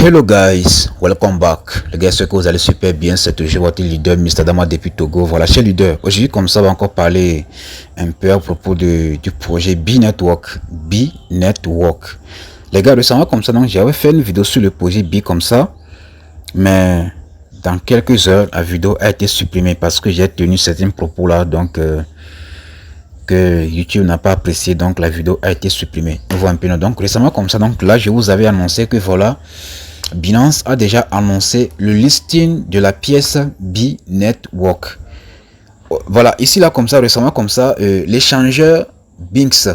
Hello guys, welcome back. Les gars, j'espère que vous allez super bien. C'est toujours votre leader Mr Dama depuis Togo. Voilà, chez leader. Aujourd'hui, comme ça, on va encore parler un peu à propos du projet B-Network. B-Network. Les gars, récemment comme ça, donc j'avais fait une vidéo sur le projet B comme ça. Mais dans quelques heures, la vidéo a été supprimée parce que j'ai tenu certains propos là. Donc, que YouTube n'a pas apprécié, donc la vidéo a été supprimée. On voit un peu. Donc récemment comme ça, donc là je vous avais annoncé que voilà, Binance a déjà annoncé le listing de la pièce B-Network. Voilà, ici là comme ça, récemment comme ça, l'échangeur Binx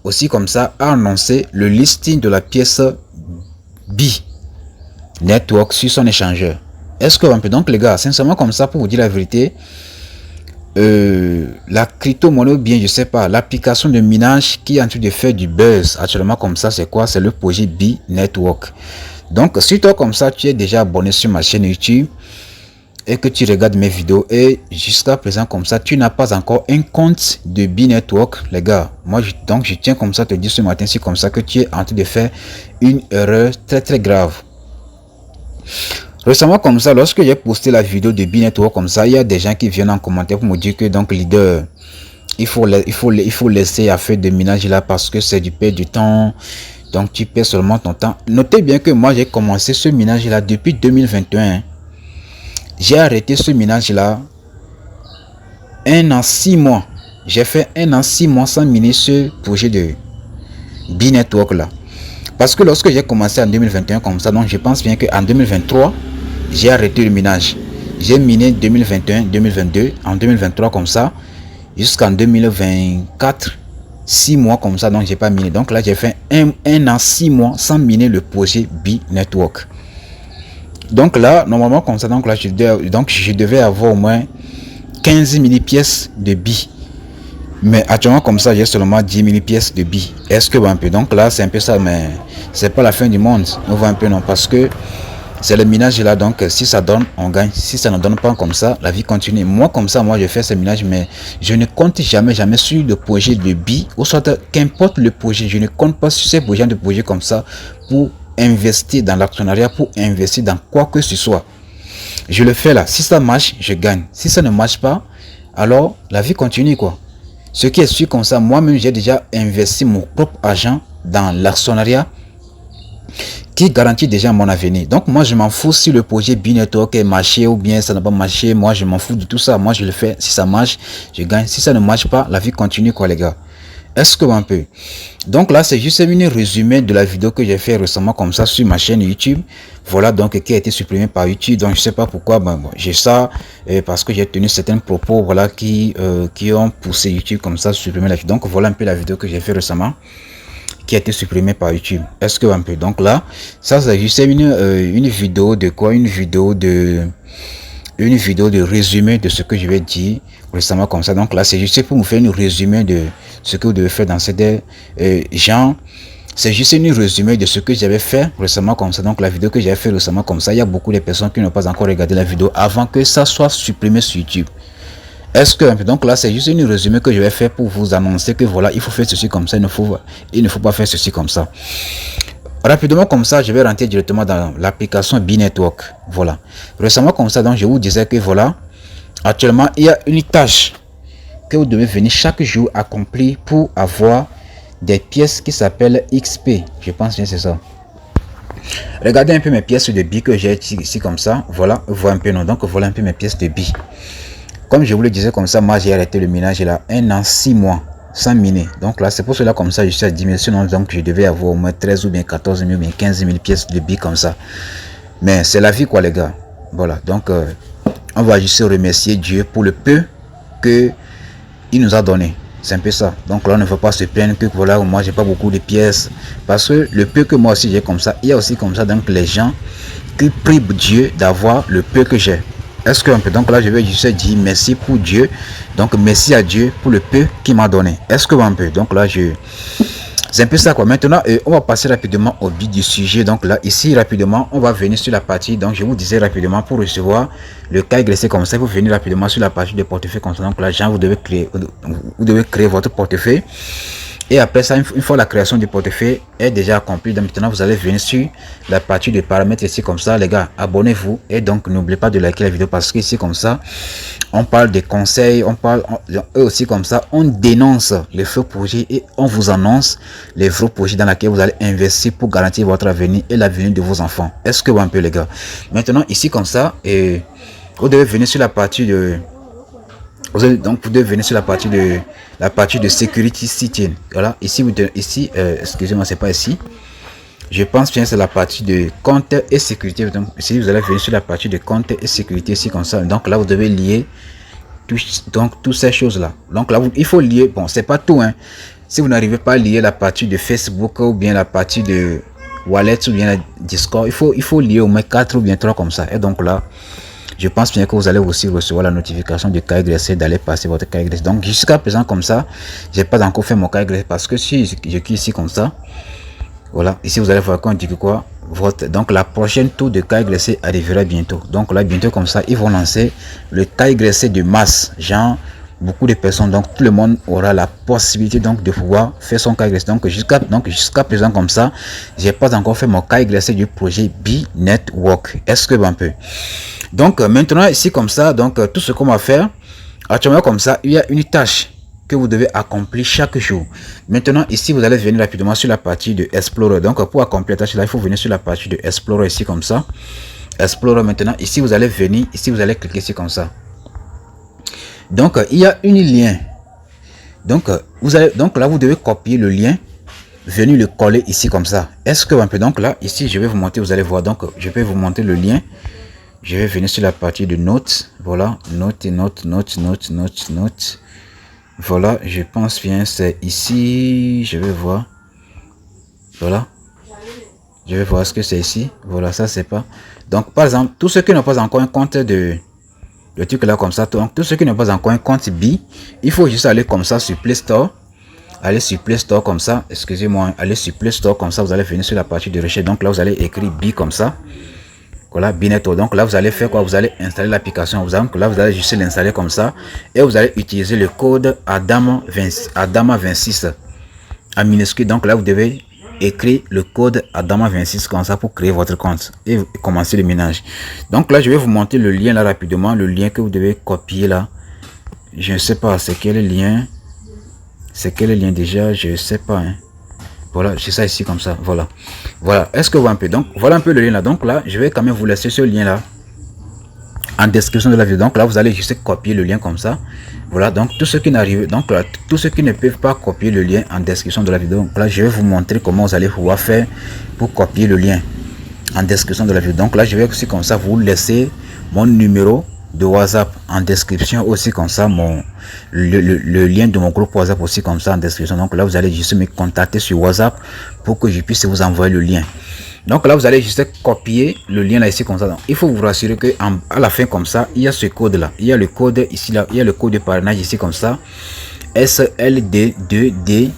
aussi comme ça a annoncé le listing de la pièce B-Network sur son échangeur. Est-ce que un peu, donc les gars, sincèrement comme ça, pour vous dire la vérité, la crypto-monnaie ou bien je sais pas, l'application de minage qui est en train de faire du buzz actuellement comme ça, c'est quoi? C'est le projet B-Network. Donc si toi comme ça tu es déjà abonné sur ma chaîne YouTube et que tu regardes mes vidéos et jusqu'à présent comme ça tu n'as pas encore un compte de B-Network, les gars, moi je tiens comme ça te dire ce matin, c'est comme ça que tu es en train de faire une erreur très grave. Récemment comme ça, lorsque j'ai posté la vidéo de B-Network comme ça, il y a des gens qui viennent en commentaire pour me dire que donc leader, il faut laisser à faire de minage là parce que c'est du perte du temps, donc tu perds seulement ton temps. Notez bien que moi j'ai commencé ce minage là depuis 2021. J'ai arrêté ce minage là 1 an 6 mois. J'ai fait 1 an 6 mois sans miner ce projet de B-Network là. Parce que lorsque j'ai commencé en 2021 comme ça, donc je pense bien qu'en 2023, j'ai arrêté le minage. J'ai miné 2021, 2022, en 2023 comme ça, jusqu'en 2024, 6 mois comme ça, donc j'ai pas miné. Donc là, j'ai fait 1 an, 6 mois sans miner le projet B-Network. Donc là, normalement comme ça, donc là, je devais avoir au moins 15 000 pièces de B. Mais actuellement comme ça, j'ai seulement 10 000 pièces de B. Est-ce que un peu, donc là, c'est un peu ça, mais c'est pas la fin du monde. On voit un peu non, parce que c'est le minage là, donc si ça donne, on gagne. Si ça ne donne pas comme ça, la vie continue. Moi comme ça, moi je fais ce minage, mais je ne compte jamais sur le projet de B, ou soit qu'importe le projet, je ne compte pas sur ces projets de projet comme ça pour investir dans l'actionnariat, pour investir dans quoi que ce soit. Je le fais là, si ça marche, je gagne. Si ça ne marche pas, alors la vie continue quoi. Ce qui est sûr comme ça, moi-même j'ai déjà investi mon propre argent dans l'actionnariat qui garantit déjà mon avenir. Donc moi je m'en fous si le projet B-Network est marché ou bien ça n'a pas marché. Moi je m'en fous de tout ça. Moi je le fais. Si ça marche, je gagne. Si ça ne marche pas, la vie continue quoi les gars. Est-ce que un peu? Donc là c'est juste un résumé de la vidéo que j'ai fait récemment comme ça sur ma chaîne YouTube. Voilà donc qui a été supprimé par YouTube. Donc je sais pas pourquoi, bon, j'ai ça parce que j'ai tenu certains propos voilà qui ont poussé YouTube comme ça supprimer la vidéo. Donc voilà un peu la vidéo que j'ai fait récemment qui a été supprimé par YouTube. Est-ce que un peu? Donc là, ça c'est juste une vidéo de quoi? Une vidéo de résumé de ce que je vais dire récemment comme ça. Donc là, c'est juste pour vous faire une résumé de ce que vous devez faire dans cette genre. C'est juste une résumé de ce que j'avais fait récemment comme ça. Donc la vidéo que j'ai fait récemment comme ça, il y a beaucoup de personnes qui n'ont pas encore regardé la vidéo avant que ça soit supprimé sur YouTube. Est-ce que donc là c'est juste une résumé que je vais faire pour vous annoncer que voilà, il faut faire ceci comme ça, il ne faut pas faire ceci comme ça. Rapidement comme ça, je vais rentrer directement dans l'application B-Network. Voilà. Récemment comme ça, donc je vous disais que voilà, actuellement il y a une tâche que vous devez venir chaque jour accomplir pour avoir des pièces qui s'appellent XP. Je pense bien c'est ça. Regardez un peu mes pièces de B que j'ai ici comme ça. Voilà, voilà un peu non. Donc voilà un peu mes pièces de B. Comme je vous le disais comme ça, moi j'ai arrêté le minage là 1 an 6 mois sans miner. Donc là c'est pour cela comme ça je suis à 10 000. Sinon donc je devais avoir au moins 13 ou bien 14 000 ou bien 15 000 pièces de billes comme ça. Mais c'est la vie quoi les gars. Voilà donc on va juste remercier Dieu pour le peu que il nous a donné. C'est un peu ça. Donc là on ne faut pas se plaindre que voilà moi j'ai pas beaucoup de pièces. Parce que le peu que moi aussi j'ai comme ça, il y a aussi comme ça donc les gens qui prient Dieu d'avoir le peu que j'ai. Est-ce que un peu, donc là je vais juste dire merci pour Dieu, donc merci à Dieu pour le peu qu'il m'a donné. Est-ce que un peu, donc là c'est un peu ça quoi. Maintenant on va passer rapidement au but du sujet. Donc là ici rapidement on va venir sur la partie, donc je vous disais rapidement pour recevoir le cas glissé comme ça, vous venez rapidement sur la partie de portefeuille comme ça. Donc là vous devez créer votre portefeuille Et après ça, une fois la création du portefeuille est déjà accomplie, donc maintenant vous allez venir sur la partie de paramètres ici comme ça. Les gars, abonnez-vous et donc n'oubliez pas de liker la vidéo parce que ici comme ça, on parle des conseils, on parle eux aussi comme ça, on dénonce les faux projets et on vous annonce les vrais projets dans lesquels vous allez investir pour garantir votre avenir et l'avenir de vos enfants. Est-ce que vous un peu les gars? Maintenant ici comme ça, et vous devez venir sur la partie de vous devez venir sur la partie de security setting. Voilà, ici excusez-moi, c'est pas ici. Je pense bien c'est la partie de compte et sécurité. Donc ici vous allez venir sur la partie de compte et sécurité ici comme ça. Donc là vous devez lier toutes ces choses là. Donc là il faut lier. Bon, c'est pas tout hein. Si vous n'arrivez pas à lier la partie de Facebook ou bien la partie de Wallet ou bien la Discord, il faut lier au moins 4 ou bien 3 comme ça. Et donc là, je pense bien que vous allez aussi recevoir la notification du KYC d'aller passer votre KYC. Donc jusqu'à présent comme ça, j'ai pas encore fait mon KYC parce que si je clique ici comme ça, voilà, ici vous allez voir qu'on dit que quoi, donc la prochaine tour de KYC arrivera bientôt. Donc là bientôt comme ça, ils vont lancer le KYC de masse, genre beaucoup de personnes, donc tout le monde aura la possibilité donc de pouvoir faire son KYC. Donc jusqu'à présent comme ça, j'ai pas encore fait mon KYC du projet B-Network. Est-ce que un peu? Donc maintenant ici comme ça, donc tout ce qu'on va faire actuellement comme ça, il y a une tâche que vous devez accomplir chaque jour. Maintenant ici vous allez venir rapidement sur la partie de Explorer. Donc pour accomplir la tâche là, il faut venir sur la partie de Explorer ici comme ça. Explorer maintenant, ici vous allez venir, ici vous allez cliquer ici comme ça. Donc il y a un lien. Donc là vous devez copier le lien, venir le coller ici comme ça. Est-ce que un peu, donc là ici je vais vous montrer, vous allez voir, donc je vais vous montrer le lien. Je vais venir sur la partie de notes. Voilà, notes. Voilà, je pense bien, c'est ici. Je vais voir. Voilà. Je vais voir ce que c'est ici. Voilà, ça c'est pas. Donc, par exemple, tous ceux qui n'ont pas encore un compte de truc là comme ça, donc tous ceux qui n'ont pas encore un compte B, il faut juste aller comme ça sur Play Store. Allez sur Play Store comme ça. Excusez-moi, allez sur Play Store comme ça. Vous allez venir sur la partie de recherche. Donc là, vous allez écrire B comme ça. Voilà, B-Network. Donc là, vous allez faire quoi? Vous allez installer l'application. Là, vous allez juste l'installer comme ça. Et vous allez utiliser le code ADAMA26 en minuscule. Donc là, vous devez écrire le code ADAMA26 comme ça pour créer votre compte et commencer le ménage. Donc là, je vais vous montrer le lien là rapidement. Le lien que vous devez copier là. Je ne sais pas, c'est quel lien? C'est quel lien déjà? Je ne sais pas. Hein. Voilà, c'est ça ici comme ça, voilà. Voilà, est-ce que vous voyez un peu? Donc, voilà un peu le lien là. Donc là, je vais quand même vous laisser ce lien là en description de la vidéo. Donc là, vous allez juste copier le lien comme ça. Voilà, donc tous ceux qui n'arrivent, donc là, tous ceux qui ne peuvent pas copier le lien en description de la vidéo. Donc là, je vais vous montrer comment vous allez pouvoir faire pour copier le lien en description de la vidéo. Donc là, je vais aussi comme ça vous laisser mon numéro de WhatsApp en description aussi comme ça, le lien de mon groupe WhatsApp aussi comme ça en description. Donc là vous allez juste me contacter sur WhatsApp pour que je puisse vous envoyer le lien. Donc là vous allez juste copier le lien là ici comme ça. Donc, il faut vous rassurer que à la fin comme ça il y a ce code là, il y a le code ici là, il y a le code de parrainage ici comme ça, SLD2DY.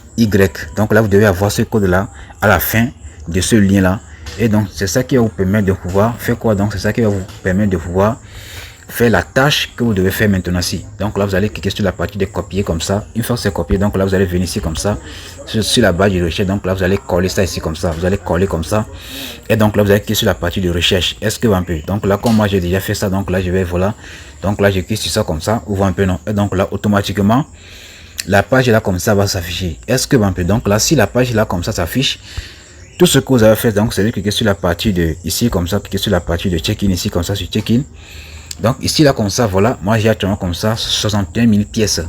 Donc là vous devez avoir ce code là à la fin de ce lien là, et donc c'est ça qui va vous permettre de pouvoir faire quoi? Donc c'est ça qui va vous permettre de pouvoir faire la tâche que vous devez faire maintenant ici. Donc là vous allez cliquer sur la partie de copier comme ça. Une fois que c'est copié, donc là vous allez venir ici comme ça sur la barre de recherche. Donc là vous allez coller ça ici comme ça, vous allez coller comme ça, et donc là vous allez cliquer sur la partie de recherche. Est-ce que vous un peu, donc là comme moi j'ai déjà fait ça, donc là je vais, voilà, donc là je clique sur ça comme ça, ouvre un peu, non, et donc là automatiquement la page là comme ça va s'afficher. Est-ce que vous un peu, donc là si la page là comme ça s'affiche, tout ce que vous avez fait, donc c'est de cliquer sur la partie de ici comme ça, cliquer sur la partie de check-in ici comme ça, sur check-in. Donc ici là comme ça, voilà, moi j'ai actuellement comme ça 61 000 pièces.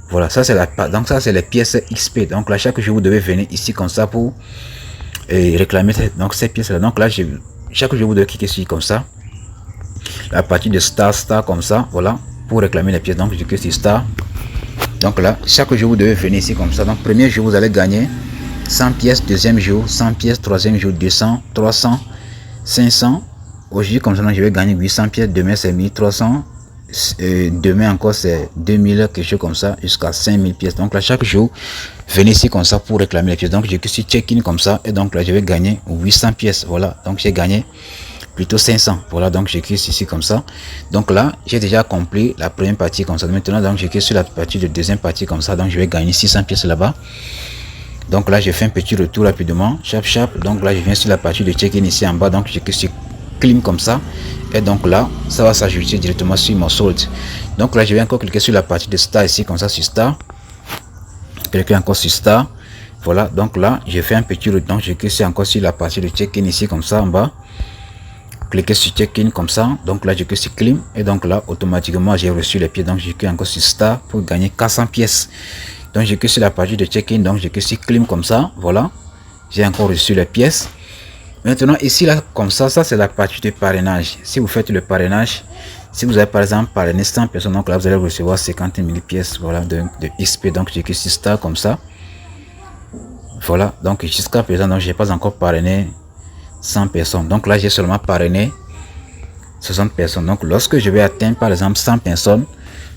Voilà, ça c'est donc ça c'est les pièces XP. Donc là chaque jour vous devez venir ici comme ça pour réclamer donc ces pièces là. Donc là chaque jour vous devez cliquer ici comme ça, la partie de star comme ça, voilà, pour réclamer les pièces. Donc je clique sur star. Donc là chaque jour vous devez venir ici comme ça. Donc premier jour vous allez gagner 100 pièces, deuxième jour 100 pièces, troisième jour 200, 300, 500. Aujourd'hui comme ça je vais gagner 800 pièces, demain c'est 1300, demain encore c'est 2000, quelque chose comme ça, jusqu'à 5000 pièces. Donc là chaque jour venez ici comme ça pour réclamer les pièces. Donc je suis check-in comme ça, et donc là je vais gagner 800 pièces. Voilà, donc j'ai gagné plutôt 500. Voilà, donc j'écris ici comme ça. Donc là j'ai déjà accompli la première partie comme ça. Maintenant donc j'écris sur la partie de deuxième partie comme ça, donc je vais gagner 600 pièces là-bas. Donc là, je fais un petit retour rapidement. Chap. Donc là, je viens sur la partie de check-in ici en bas. Donc je clique sur clean comme ça. Et donc là, ça va s'ajouter directement sur mon solde. Donc là, je vais encore cliquer sur la partie de star ici, comme ça, sur star. Cliquer encore sur star. Voilà. Donc là, je fais un petit retour. Donc je clique encore sur la partie de check-in ici, comme ça, en bas. Cliquez sur check-in comme ça. Donc là, je clique sur clean. Et donc là, automatiquement, j'ai reçu les pièces. Donc je clique encore sur star pour gagner 400 pièces. Donc je clique sur la partie de check-in. Donc je clique sur clean comme ça. Voilà. J'ai encore reçu les pièces. Maintenant, ici, là, comme ça c'est la partie de parrainage. Si vous faites le parrainage, si vous avez par exemple parrainé 100 personnes, donc là, vous allez recevoir 50 000 pièces, voilà, de XP. Donc, j'ai cliqué sur star comme ça. Voilà. Donc, jusqu'à présent, donc, j'ai pas encore parrainé 100 personnes. Donc là, j'ai seulement parrainé 60 personnes. Donc, lorsque je vais atteindre, par exemple, 100 personnes,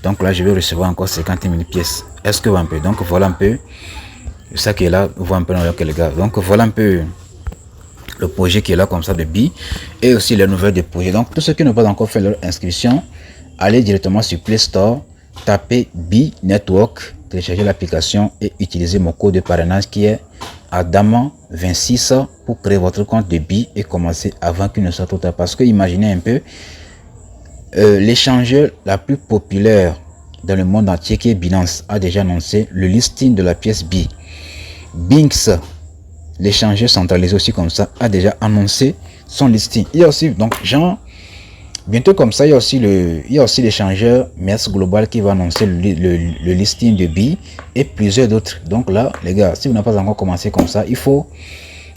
donc là, je vais recevoir encore 50 000 pièces. Est-ce que vous voyez un peu? Donc, voilà un peu ça qui est là. Vous voyez un peu dans les gars. Donc, voilà un peu le projet qui est là comme ça de Bi et aussi les nouvelles de projet. Donc, tous ceux qui n'ont pas encore fait leur inscription, allez directement sur Play Store, tapez Bi Network, téléchargez l'application et utilisez mon code de parrainage qui est Adama26 pour créer votre compte de Bi et commencer avant qu'il ne soit trop tard. Parce que imaginez un peu, l'échangeur la plus populaire dans le monde entier qui est Binance a déjà annoncé le listing de la pièce Bi. Binx, l'échangeur centralisé aussi comme ça, a déjà annoncé son listing. Il y a aussi, donc, genre, bientôt comme ça, il y a aussi l'échangeur MERS Global qui va annoncer le listing de Bi et plusieurs d'autres. Donc là, les gars, si vous n'avez pas encore commencé comme ça, il faut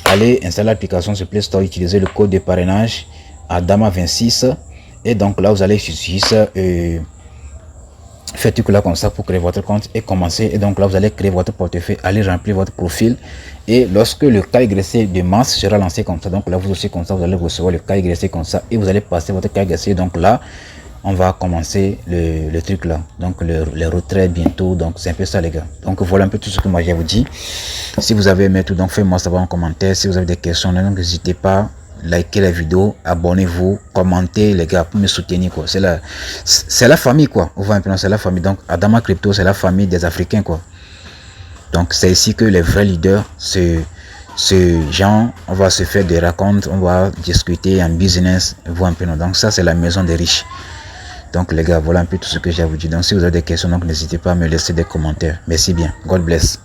aller installer l'application sur Play Store, utiliser le code de parrainage Adama26 et donc là, vous allez juste faites tout là comme ça pour créer votre compte et commencer. Et donc là, vous allez créer votre portefeuille, aller remplir votre profil. Et lorsque le KYC de mars sera lancé comme ça, donc là, vous aussi comme ça, vous allez recevoir le KYC comme ça et vous allez passer votre KYC. Donc là, on va commencer le truc là. Donc les retraits bientôt. Donc c'est un peu ça, les gars. Donc voilà un peu tout ce que moi j'ai vous dit. Si vous avez aimé tout, donc faites-moi savoir en commentaire. Si vous avez des questions, donc n'hésitez pas. Likez la vidéo, abonnez-vous, commentez les gars pour me soutenir quoi. C'est la famille quoi. On voit un peu, c'est la famille. Donc Adama Crypto, c'est la famille des Africains quoi. Donc c'est ici que les vrais leaders, ce genre, on va se faire des racontes, on va discuter en business, voir un peu. Donc ça c'est la maison des riches. Donc les gars, voilà un peu tout ce que j'ai à vous dire. Donc si vous avez des questions, donc n'hésitez pas à me laisser des commentaires. Merci bien. God bless.